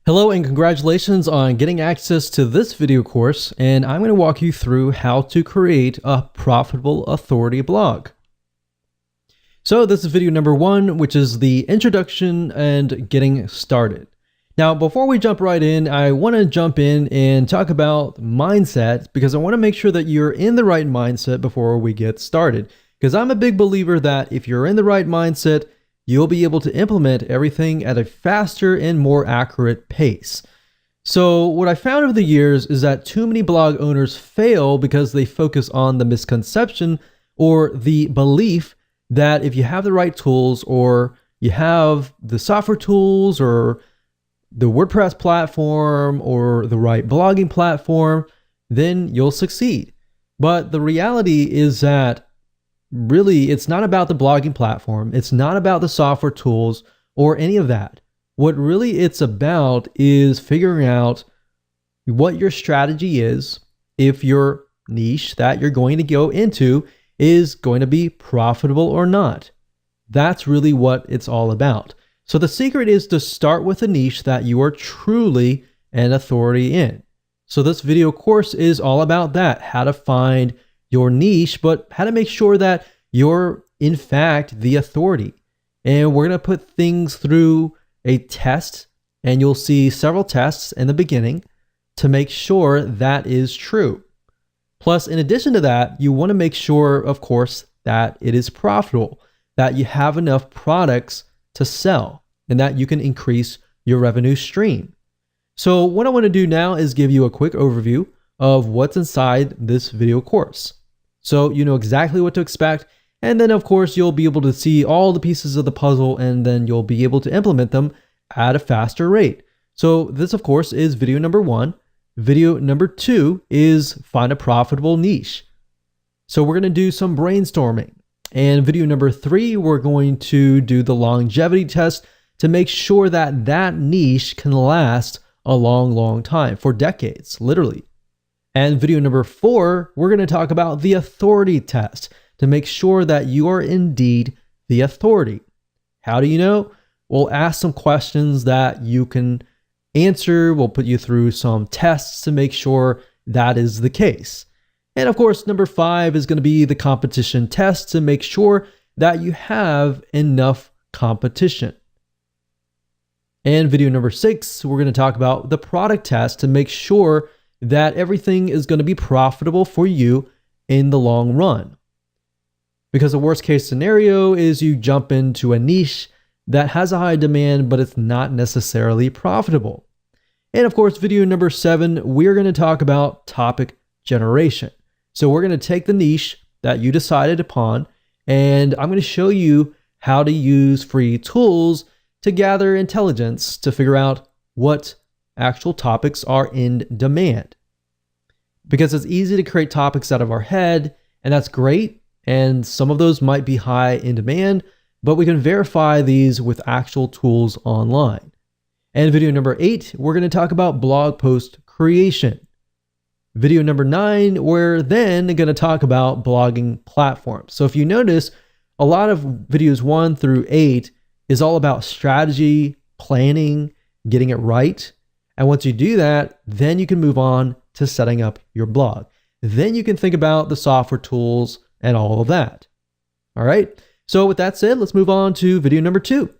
Hello and congratulations on getting access to this video course, and I'm going to walk you through how to create a profitable authority blog. So this is video number 1, which is the introduction and getting started. Now, before we jump right in, I want to jump in and talk about mindset because I want to make sure that you're in the right mindset before we get started. Because I'm a big believer that if you're in the right mindset, you'll be able to implement everything at a faster and more accurate pace. So what I found over the years is that too many blog owners fail because they focus on the misconception or the belief that if you have the right tools or you have the software tools or the WordPress platform or the right blogging platform, then you'll succeed. But the reality is that really, it's not about the blogging platform. It's not about the software tools or any of that. What really it's about is figuring out what your strategy is if your niche that you're going to go into is going to be profitable or not. That's really what it's all about. So the secret is to start with a niche that you are truly an authority in. So this video course is all about that, how to find your niche, but how to make sure that you're in fact the authority. And we're going to put things through a test, and you'll see several tests in the beginning to make sure that is true. Plus, in addition to that, you want to make sure, of course, that it is profitable, that you have enough products to sell, and that you can increase your revenue stream. So what I want to do now is give you a quick overview of what's inside this video course. So you know exactly what to expect, and then of course you'll be able to see all the pieces of the puzzle, and then you'll be able to implement them at a faster rate. So this of course is video number 1. Video number 2 is find a profitable niche. So we're going to do some brainstorming. And video number 3, we're going to do the longevity test to make sure that that niche can last a long time, for decades, literally. And video number 4, we're going to talk about the authority test to make sure that you are indeed the authority. How do you know? We'll ask some questions that you can answer. We'll put you through some tests to make sure that is the case. And of course, number 5 is going to be the competition test to make sure that you have enough competition. And video number 6, we're going to talk about the product test to make sure that everything is going to be profitable for you in the long run. Because the worst case scenario is you jump into a niche that has a high demand, but it's not necessarily profitable. And of course, video number 7, we're going to talk about topic generation. So we're going to take the niche that you decided upon, and I'm going to show you how to use free tools to gather intelligence to figure out what actual topics are in demand. Because it's easy to create topics out of our head, and that's great. And some of those might be high in demand, but we can verify these with actual tools online. And video number 8, we're going to talk about blog post creation. Video number 9, we're then going to talk about blogging platforms. So if you notice, a lot of videos 1 through 8 is all about strategy, planning, getting it right. And once you do that, then you can move on to setting up your blog. Then you can think about the software tools and all of that. All right. So with that said, let's move on to video number 2.